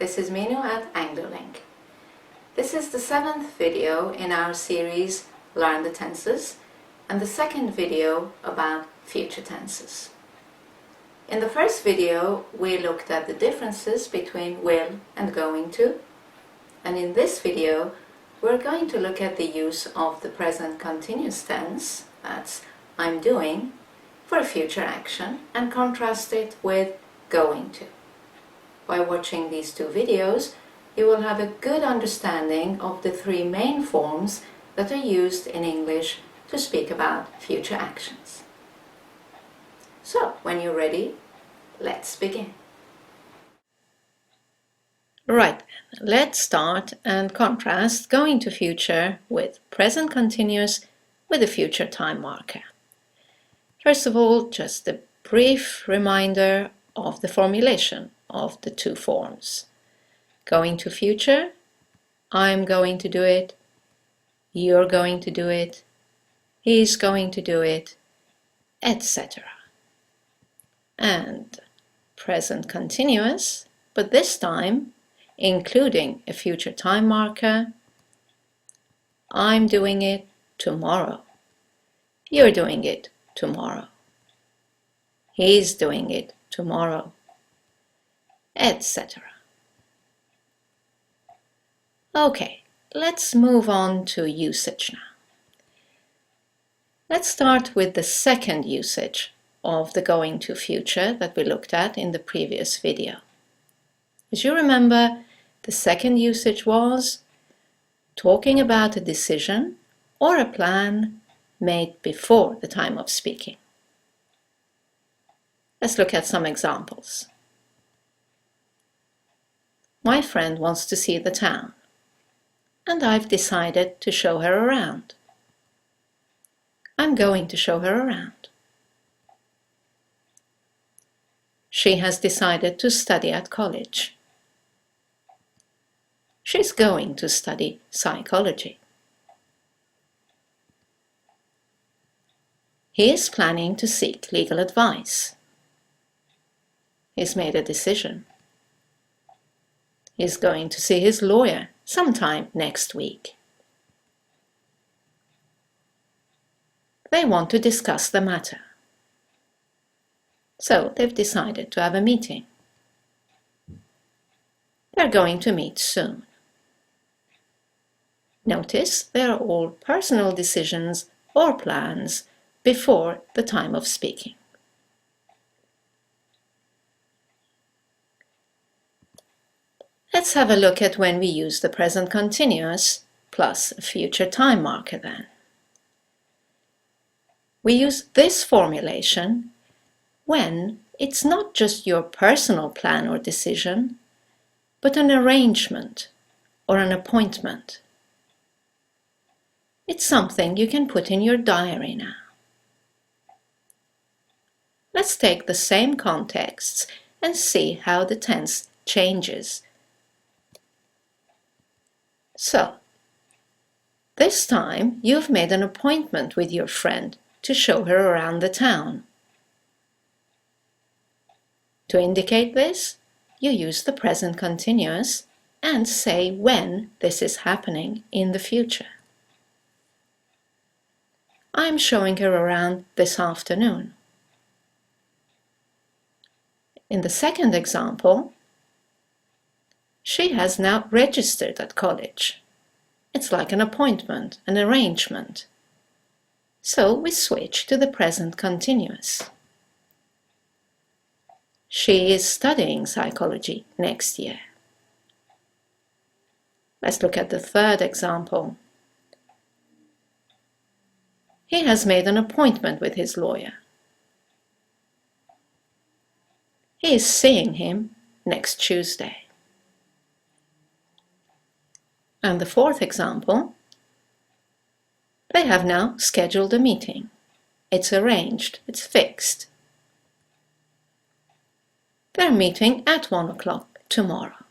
this is Minu at AngloLink. This is the 7th video in our series Learn the Tenses and the second video about future tenses. In the first video we looked at the differences between will and going to, and in this video we're going to look at the use of the present continuous tense, that's I'm doing, for a future action and contrast it with going to. By watching these two videos, you will have a good understanding of the three main forms that are used in English to speak about future actions. So, when you're ready, let's begin. Right, let's start and contrast going to future with present continuous with a future time marker. First of all, just a brief reminder of the formulation of the two forms. Going to future, I'm going to do it, you're going to do it, he's going to do it, etc. And present continuous, but this time including a future time marker, I'm doing it tomorrow, you're doing it tomorrow, he's doing it tomorrow, etc. Okay, let's move on to usage now. Let's start with the second usage of the going to future that we looked at in the previous video. As you remember, the second usage was talking about a decision or a plan made before the time of speaking. Let's look at some examples. My friend wants to see the town, and I've decided to show her around. I'm going to show her around. She has decided to study at college. She's going to study psychology. He is planning to seek legal advice. He's made a decision. He's going to see his lawyer sometime next week. They want to discuss the matter. So they've decided to have a meeting. They're going to meet soon. Notice they are all personal decisions or plans before the time of speaking. Let's have a look at when we use the present continuous plus a future time marker then. We use this formulation when it's not just your personal plan or decision, but an arrangement or an appointment. It's something you can put in your diary now. Let's take the same contexts and see how the tense changes. So, this time you've made an appointment with your friend to show her around the town. To indicate this, you use the present continuous and say when this is happening in the future. I'm showing her around this afternoon. In the second example, she has now registered at college. It's like an appointment, an arrangement. So we switch to the present continuous. She is studying psychology next year. Let's look at the third example. He has made an appointment with his lawyer. He is seeing him next Tuesday. And the fourth example, they have now scheduled a meeting. It's arranged, it's fixed. They're meeting at 1 o'clock tomorrow.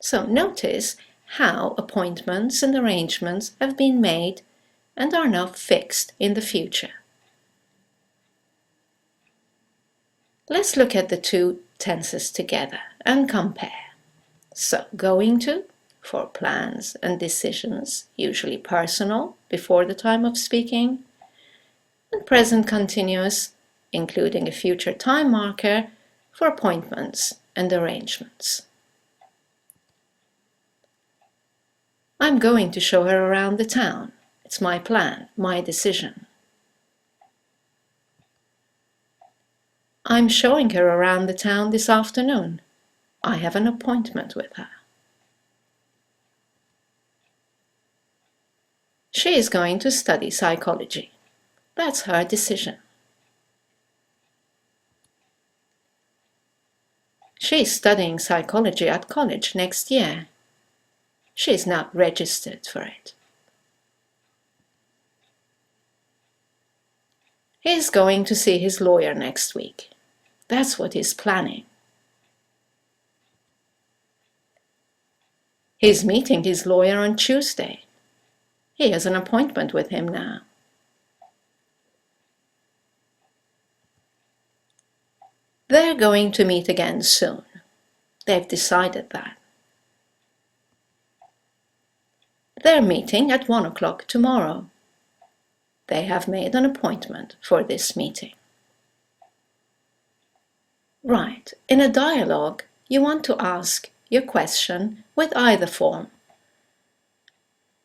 So notice how appointments and arrangements have been made and are now fixed in the future. Let's look at the two tenses together and compare. So, going to, for plans and decisions, usually personal, before the time of speaking, and present continuous, including a future time marker for appointments and arrangements. I'm going to show her around the town. It's my plan, my decision. I'm showing her around the town this afternoon. I have an appointment with her. She is going to study psychology. That's her decision. She is studying psychology at college next year. She is not registered for it. He is going to see his lawyer next week. That's what he's planning. He's meeting his lawyer on Tuesday. He has an appointment with him now. They're going to meet again soon. They've decided that. They're meeting at 1 o'clock tomorrow. They have made an appointment for this meeting. Right, in a dialogue, you want to ask your question with either form.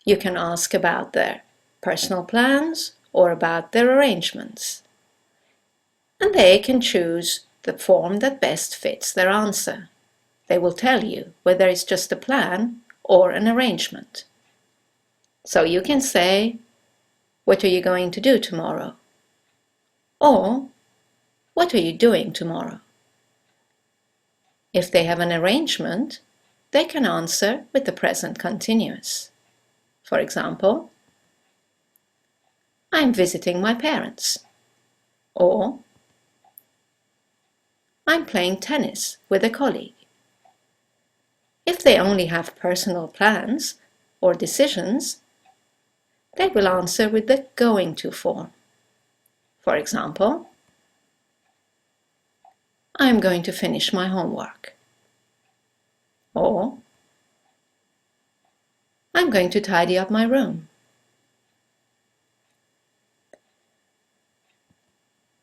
You can ask about their personal plans or about their arrangements. And they can choose the form that best fits their answer. They will tell you whether it's just a plan or an arrangement. So you can say, "What are you going to do tomorrow?" Or, "What are you doing tomorrow?" If they have an arrangement, they can answer with the present continuous. For example, "I'm visiting my parents." Or, "I'm playing tennis with a colleague." If they only have personal plans or decisions, they will answer with the going to form. For example, "I'm going to finish my homework." Or, "I'm going to tidy up my room."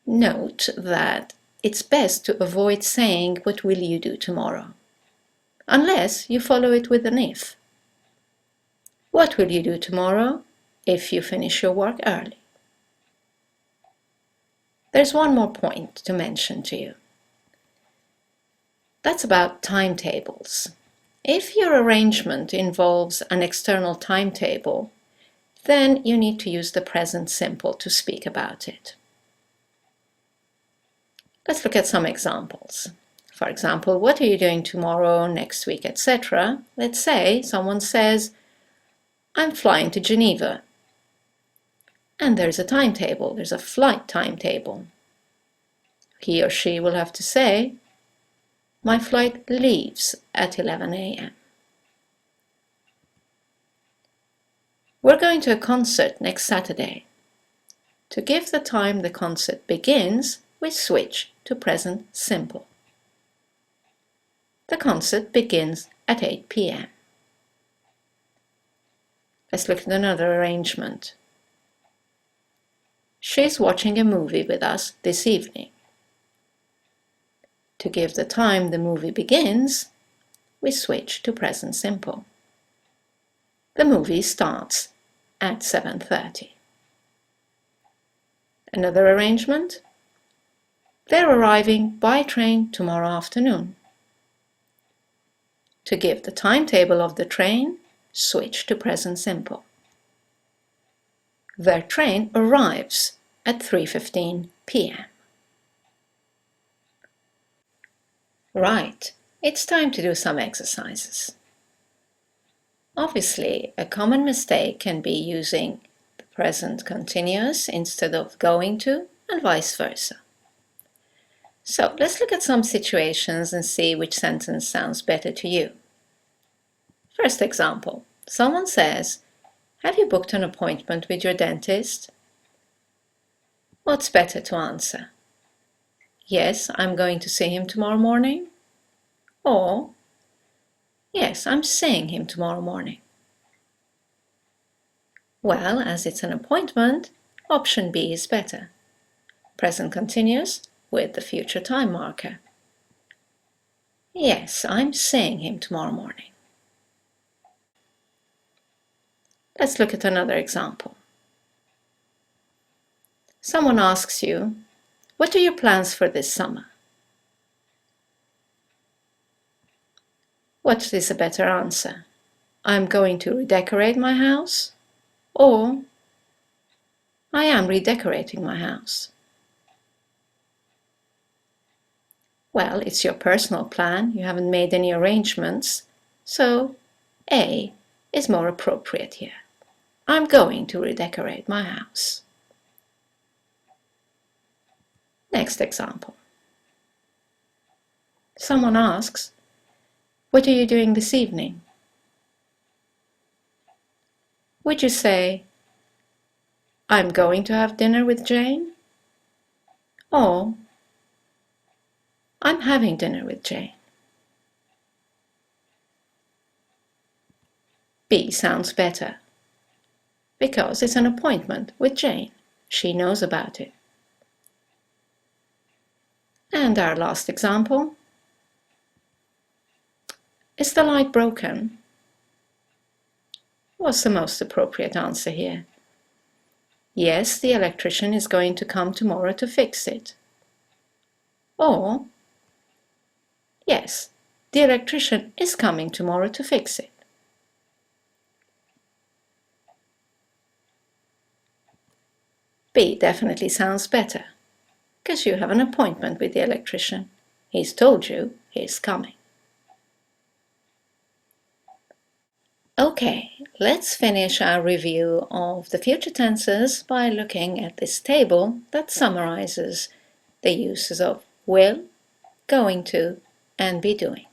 Note that it's best to avoid saying "What will you do tomorrow?" unless you follow it with an if. What will you do tomorrow if you finish your work early? There's one more point to mention to you. That's about timetables. If your arrangement involves an external timetable, then you need to use the present simple to speak about it. Let's look at some examples. For example, what are you doing tomorrow, next week, etc.? Let's say someone says, "I'm flying to Geneva." And there's a timetable, there's a flight timetable. He or she will have to say, "My flight leaves at 11 a.m. We're going to a concert next Saturday. To give the time the concert begins, we switch to present simple. The concert begins at 8 p.m. Let's look at another arrangement. She's watching a movie with us this evening. To give the time the movie begins, we switch to present simple. The movie starts at 7:30. Another arrangement. They're arriving by train tomorrow afternoon. To give the timetable of the train, switch to present simple. Their train arrives at 3:15 p.m. Right, it's time to do some exercises. Obviously, a common mistake can be using the present continuous instead of going to, and vice versa. So let's look at some situations and see which sentence sounds better to you. First example, someone says, "Have you booked an appointment with your dentist?" What's better to answer? "Yes, I'm going to see him tomorrow morning." Or, Yes, I'm seeing him tomorrow morning. Well, as it's an appointment, option B is better. Present continuous with the future time marker. Yes, I'm seeing him tomorrow morning. Let's look at another example. Someone asks you, "What are your plans for this summer?" What is a better answer? "I'm going to redecorate my house," or "I am redecorating my house." Well, it's your personal plan, you haven't made any arrangements, so A is more appropriate here. I'm going to redecorate my house. Next example. Someone asks, "What are you doing this evening?" Would you say, "I'm going to have dinner with Jane," or "I'm having dinner with Jane"? B sounds better, because it's an appointment with Jane. She knows about it. And our last example. Is the light broken? What's the most appropriate answer here? Yes, the electrician is going to come tomorrow to fix it. Or, yes, the electrician is coming tomorrow to fix it. B definitely sounds better, because you have an appointment with the electrician. He's told you he's coming. Okay, let's finish our review of the future tenses by looking at this table that summarizes the uses of will, going to, and be doing.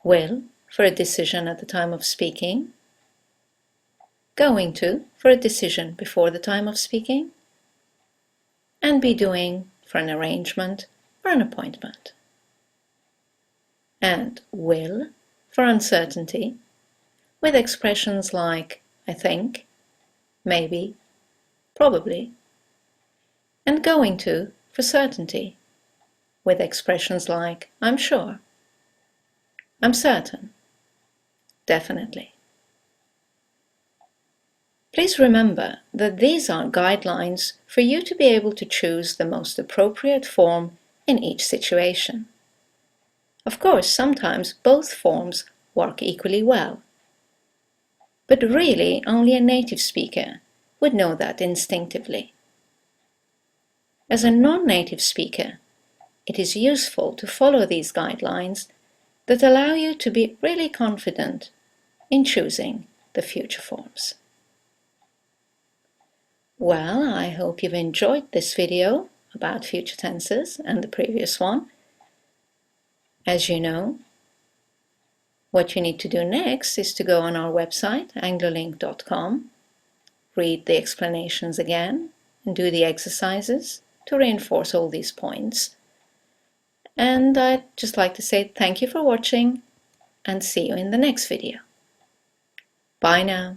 Will for a decision at the time of speaking, going to for a decision before the time of speaking, and be doing for an arrangement or an appointment. And will for uncertainty, with expressions like I think, maybe, probably, and going to for certainty, with expressions like I'm sure, I'm certain, definitely. Please remember that these are guidelines for you to be able to choose the most appropriate form in each situation. Of course, sometimes both forms work equally well. But really, only a native speaker would know that instinctively. As a non-native speaker, it is useful to follow these guidelines that allow you to be really confident in choosing the future forms. Well, I hope you've enjoyed this video about future tenses and the previous one. As you know, what you need to do next is to go on our website, anglolink.com, read the explanations again, and do the exercises to reinforce all these points. And I'd just like to say thank you for watching and see you in the next video. Bye now.